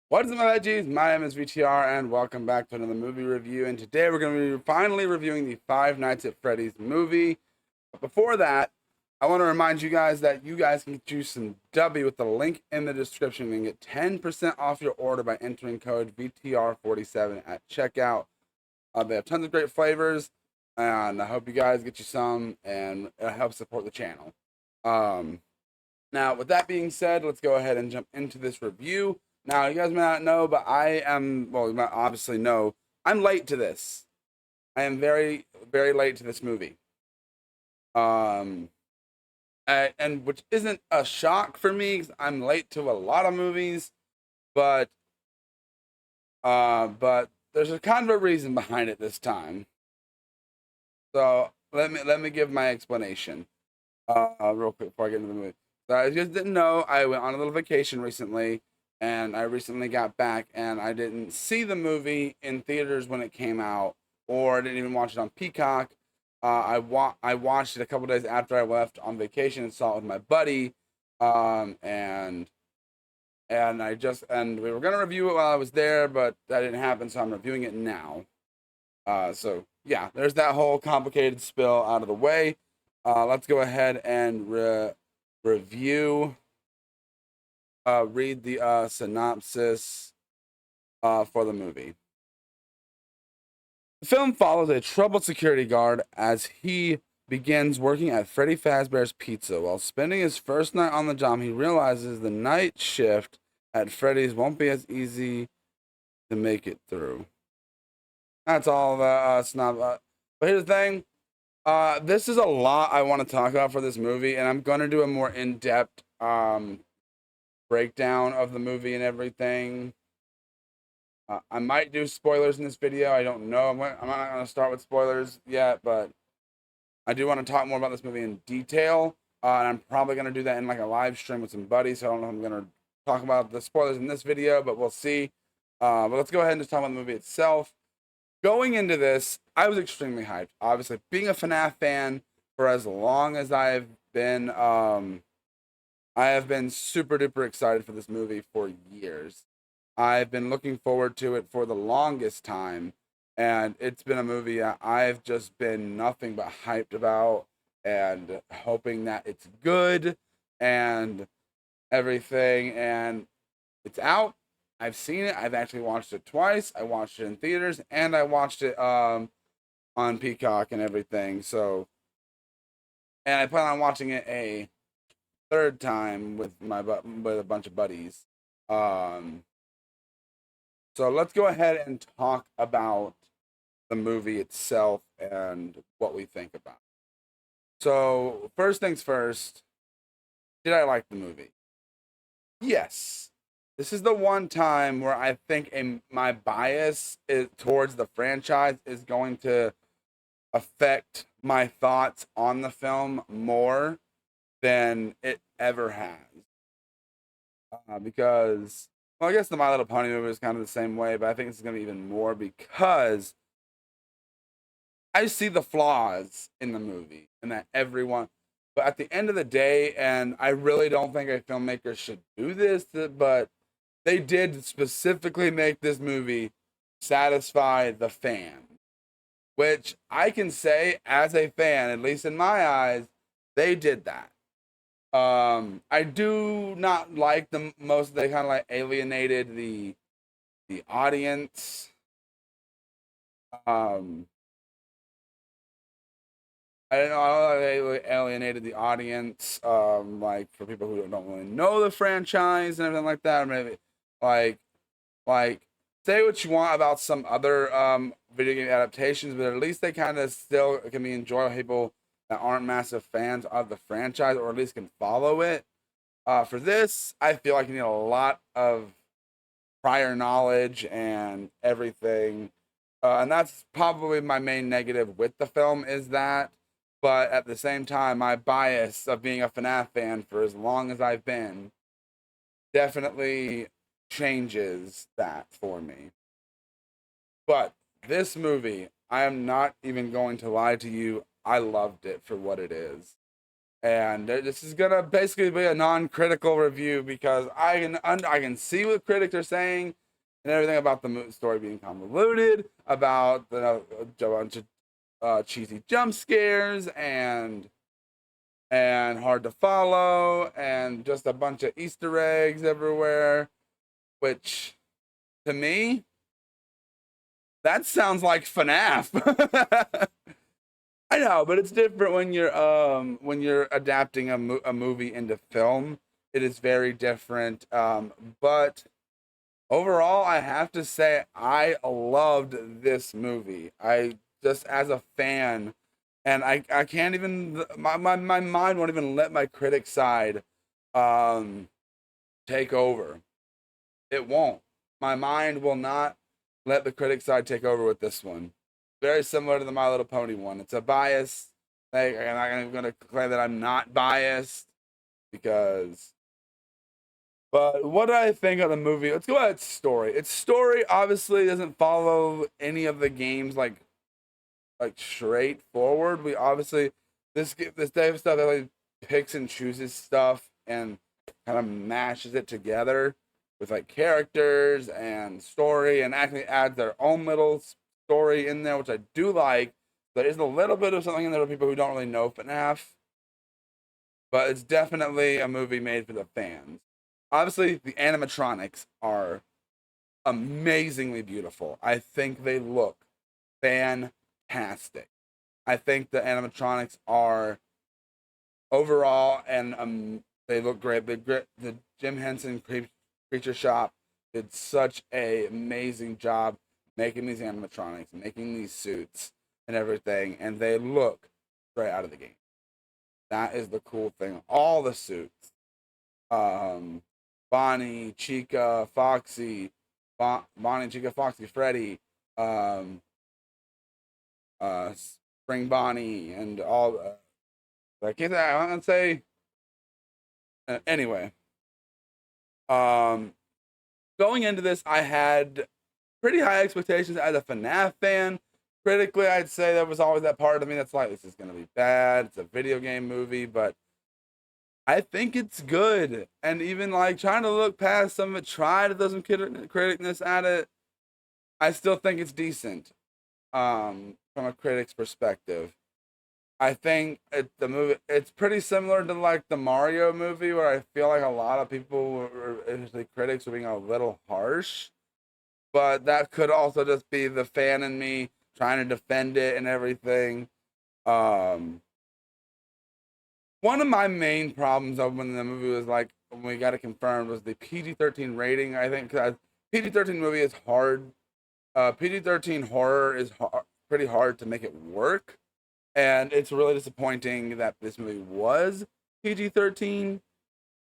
What is up, my veggies? My name is VTR, and welcome back to another movie review. And today we're going to be finally reviewing the Five Nights at Freddy's movie. But before that, I want to remind you guys that you guys can get you some dubby with the link in the description. You can get 10% off your order by entering code VTR47 at checkout. They have tons of great flavors, and I hope you guys get you some, and it helps support the channel. Now, with that being said, let's go ahead and jump into this review. Now, you guys may not know, but well, you might obviously know, I'm late to this. I am very, very late to this movie. And which isn't a shock for me, 'cause I'm late to a lot of movies, but there's a kind of a reason behind it this time. So let me give my explanation, real quick before I get into the movie. So I just didn't know, I went on a little vacation recently, and I recently got back, and I didn't see the movie in theaters when it came out, or I didn't even watch it on Peacock. I watched it a couple days after I left on vacation and saw it with my buddy, and we were gonna review it while I was there, but that didn't happen, so I'm reviewing it now. So yeah, there's that whole complicated spill out of the way. Let's go ahead and review. Read the synopsis for the movie. The film follows a troubled security guard as he begins working at Freddy Fazbear's Pizza. While spending his first night on the job, he realizes the night shift at Freddy's won't be as easy to make it through. That's all the but here's the thing. This is a lot I want to talk about for this movie, and I'm going to do a more in-depth breakdown of the movie and everything. I might do spoilers in this video. I don't know. I'm not going to start with spoilers yet, but I do want to talk more about this movie in detail. And I'm probably going to do that in like a live stream with some buddies. So I don't know if I'm going to talk about the spoilers in this video, but we'll see. But let's go ahead and just talk about the movie itself. Going into this, I was extremely hyped. Obviously, being a FNAF fan for as long as I have been super duper excited for this movie for years. I've been looking forward to it for the longest time, and it's been a movie I've just been nothing but hyped about and hoping that it's good and everything. And it's out. I've seen it. I've actually watched it twice. I watched it in theaters, and I watched it on Peacock and everything. So, and I plan on watching it a third time with with a bunch of buddies. So let's go ahead and talk about the movie itself and what we think about it. So first things first, did I like the movie? Yes. This is the one time where I think my bias towards the franchise is going to affect my thoughts on the film more than it ever has. Because, well, I guess the My Little Pony movie is kind of the same way, but I think it's going to be even more because I see the flaws in the movie and that everyone, but at the end of the day, and I really don't think a filmmaker should do this, but they did specifically make this movie satisfy the fan, which I can say as a fan, at least in my eyes, they did that. I do not like the most. They kind of like alienated the audience. I don't know. I don't know if they alienated the audience. Like for people who don't really know the franchise and everything like that. Or maybe like like say what you want about some other video game adaptations, but at least they kind of still can be enjoyable. People that aren't massive fans of the franchise, or at least can follow it. For this, I feel like you need a lot of prior knowledge and everything. And that's probably my main negative with the film is that. But at the same time, my bias of being a FNAF fan for as long as I've been definitely changes that for me. But this movie, I am not even going to lie to you. I loved it for what it is. And this is gonna basically be a non-critical review because I can see what critics are saying and everything about the story being convoluted, about a bunch of cheesy jump scares and hard to follow, and just a bunch of Easter eggs everywhere, which to me, that sounds like FNAF. I know, but it's different when you're adapting a movie into film. It is very different. But overall, I have to say I loved this movie. I just as a fan, and I can't even my mind won't even let my critic side um take over. It won't. My mind will not let the critic side take over with this one. Very similar to the My Little Pony one. It's a bias. Like, and I'm going to claim that I'm not biased because. But what do I think of the movie? Let's go at its story. Its story obviously doesn't follow any of the games like straightforward. We obviously this type of stuff that like picks and chooses stuff and kind of mashes it together with like characters and story and actually adds their own little story in there, which I do like. There is a little bit of something in there for people who don't really know FNAF, but it's definitely a movie made for the fans. Obviously, the animatronics are amazingly beautiful. I think they look fantastic. I think the animatronics are overall, and they look great. The Jim Henson Creature Shop did such a amazing job making these animatronics, making these suits and everything, and they look straight out of the game. That is the cool thing. All the suits, Bonnie, Chica, Foxy, Bonnie, Chica, Foxy, Freddy, Spring Bonnie, and all. I can't. I want to say. Anyway, going into this, I had pretty high expectations as a FNAF fan. Critically, I'd say there was always that part of me that's like, this is gonna be bad. It's a video game movie, but I think it's good. And even like trying to look past some of it, try to throw some criticness at it, I still think it's decent. From a critic's perspective, I think the movie it's pretty similar to like the Mario movie, where I feel like a lot of people, especially critics, were being a little harsh. But that could also just be the fan in me trying to defend it and everything. Um, One of my main problems of when the movie was like when we got it confirmed was the PG-13 rating. I think because PG-13 movie is hard. PG-13 horror is pretty hard to make it work, and it's really disappointing that this movie was PG-13.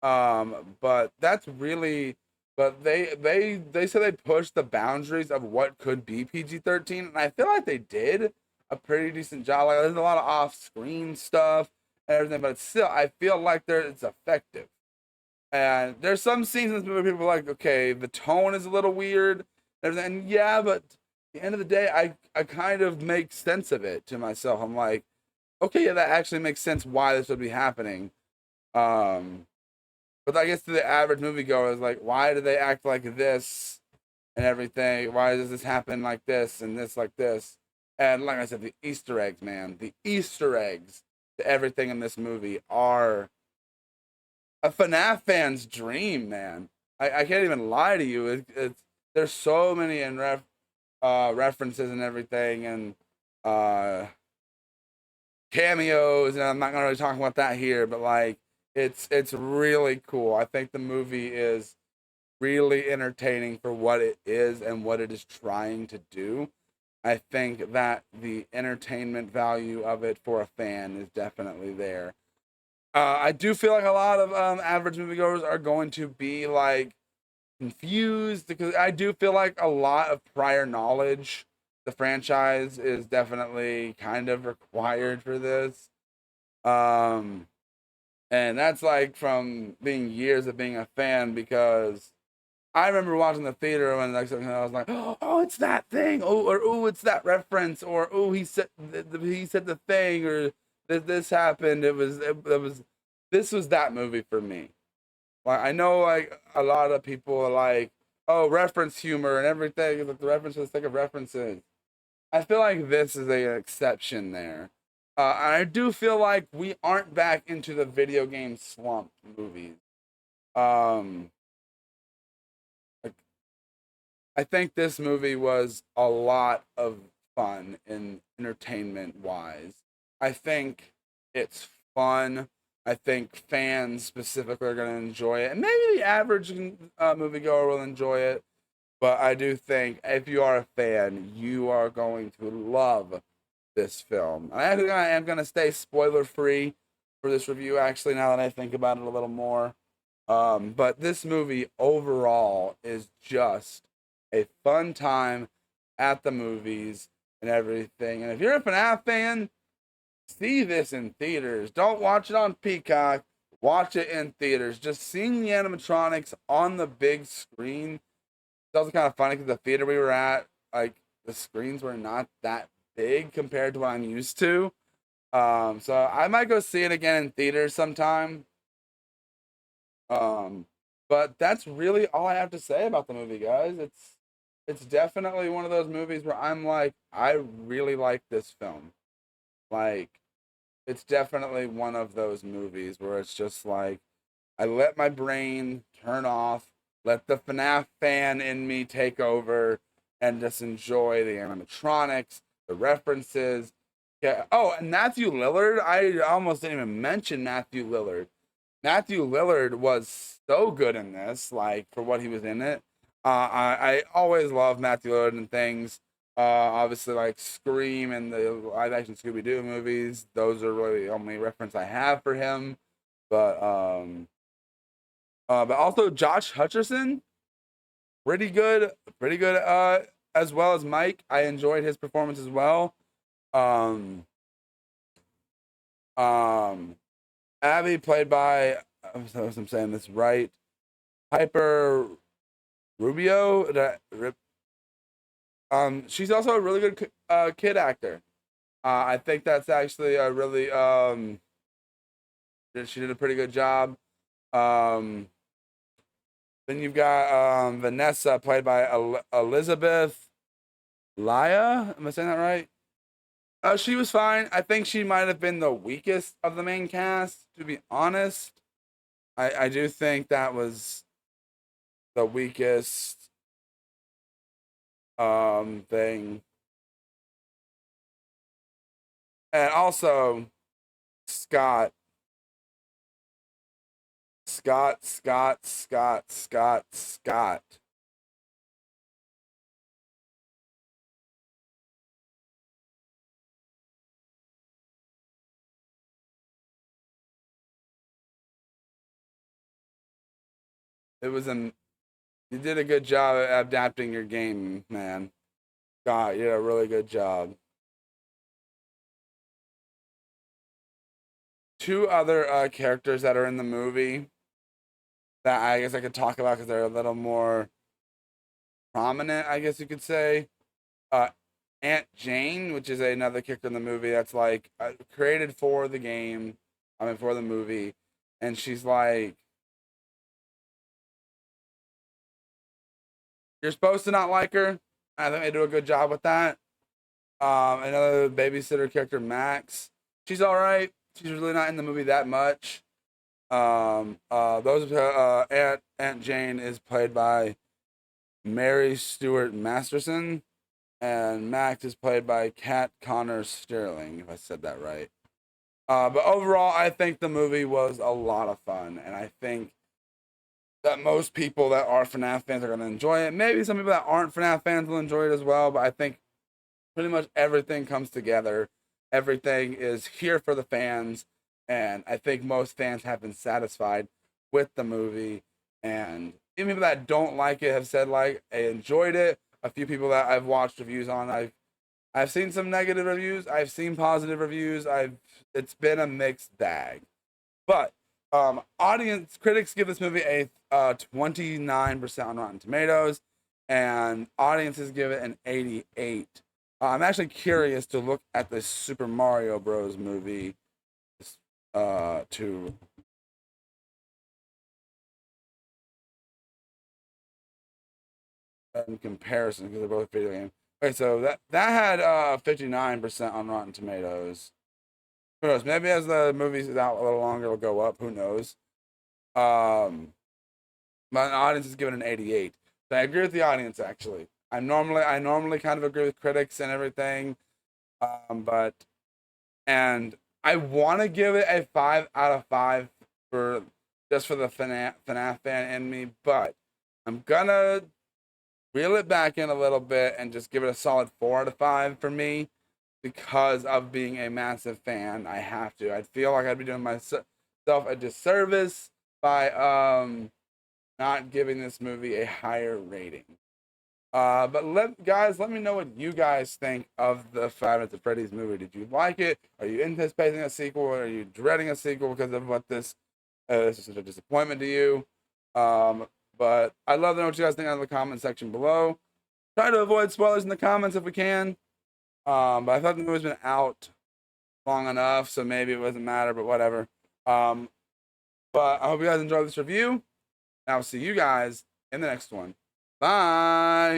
But that's really, but they said they pushed the boundaries of what could be PG-13, and I feel like they did a pretty decent job. Like there's a lot of off-screen stuff and everything, but still, I feel like it's effective. And there's some scenes in this movie where people are like, okay, the tone is a little weird, and yeah, but at the end of the day, I kind of make sense of it to myself. I'm like, okay, yeah, that actually makes sense why this would be happening. Um, but I guess to the average moviegoer is like, why do they act like this and everything? Why does this happen like this and this like this? And like I said, the Easter eggs, man, the Easter eggs to everything in this movie are a FNAF fan's dream, man. I can't even lie to you. There's so many references and everything, and cameos, and I'm not gonna really talk about that here, but like it's really cool. I think the movie is really entertaining for what it is and what it is trying to do. I think that the entertainment value of it for a fan is definitely there. I do feel like a lot of average moviegoers are going to be like confused because I do feel like a lot of prior knowledge. The franchise is definitely kind of required for this. Um, and that's like from being years of being a fan because I remember watching the theater when like I was like, oh, it's that thing, oh, or oh, it's that reference, or oh, he said the thing, or this happened. This was that movie for me. Like I know like a lot of people are like, oh, reference humor and everything, like the reference for the sake of references. I feel like this is an exception there. I do feel like we aren't back into the video game slump movies. Um, like, I think this movie was a lot of fun and entertainment wise. I think it's fun. I think fans specifically are going to enjoy it, and maybe the average moviegoer will enjoy it. But I do think if you are a fan, you are going to love this film. I am going to stay spoiler free for this review, actually, now that I think about it a little more. But this movie overall is just a fun time at the movies and everything. And if you're a FNAF fan, see this in theaters. Don't watch it on Peacock. Watch it in theaters. Just seeing the animatronics on the big screen. It's also kind of funny because the theater we were at, like the screens were not that big compared to what I'm used to. So I might go see it again in theaters sometime. Um, but that's really all I have to say about the movie, guys. It's definitely one of those movies where I'm like, I really like this film. Like, it's definitely one of those movies where it's just like, I let my brain turn off, let the FNAF fan in me take over, and just enjoy the animatronics, the references. Yeah. Oh, and Matthew Lillard. I almost didn't even mention Matthew Lillard. Matthew Lillard was so good in this, like for what he was in it. I always love Matthew Lillard and things. Obviously, like Scream and the live action Scooby Doo movies. Those are really the only reference I have for him. But but also Josh Hutcherson, pretty good. As well as Mike, I enjoyed his performance as well. Um, um, Abby, played by, I'm saying this right, Piper Rubio. She's also a really good kid actor. I think that's actually a really she did a pretty good job. Um, then you've got Vanessa, played by Elizabeth Laya. Am I saying that right? She was fine. I think she might have been the weakest of the main cast, to be honest. I do think that was the weakest thing. And also Scott. Scott. It was an You did a good job at adapting your game, man. God, you did a really good job. Two other characters that are in the movie that I guess I could talk about because they're a little more prominent, I guess you could say. Uh, Aunt Jane, which is another character in the movie that's like created for the game, I mean for the movie, and she's like, you're supposed to not like her. I think they do a good job with that. Another babysitter character, Max. She's all right. She's really not in the movie that much. Those Aunt Jane is played by Mary Stuart Masterson, and Max is played by Kat Connor Sterling, if I said that right. But overall, I think the movie was a lot of fun, and I think that most people that are FNAF fans are going to enjoy it. Maybe some people that aren't FNAF fans will enjoy it as well, but I think pretty much everything comes together. Everything is here for the fans, and I think most fans have been satisfied with the movie. And even people that don't like it have said like they enjoyed it. A few people that I've watched reviews on, I've seen some negative reviews. I've seen positive reviews. It's been a mixed bag. But audience critics give this movie a 29% on Rotten Tomatoes, and audiences give it an 88. I'm actually curious to look at the Super Mario Bros. Movie to in comparison because they're both video games. Okay, so that had 59% on Rotten Tomatoes. Who knows? Maybe as the movie's out a little longer, it'll go up. Who knows? My audience is giving an 88. So I agree with the audience actually. I normally kind of agree with critics and everything. But I want to give it a 5 out of 5 for just for the FNAF fan in me, but I'm gonna reel it back in a little bit and just give it a solid 4 out of 5 for me because of being a massive fan. I have to. I feel like I'd be doing myself a disservice by not giving this movie a higher rating. But let me know what you guys think of the Five Nights at Freddy's movie. Did you like it? Are you anticipating a sequel? Or are you dreading a sequel because of what this is such a disappointment to you? But I'd love to know what you guys think in the comment section below. Try to avoid spoilers in the comments if we can. But I thought the movie's been out long enough, so maybe it doesn't matter, but whatever. But I hope you guys enjoyed this review. And I'll see you guys in the next one. Bye!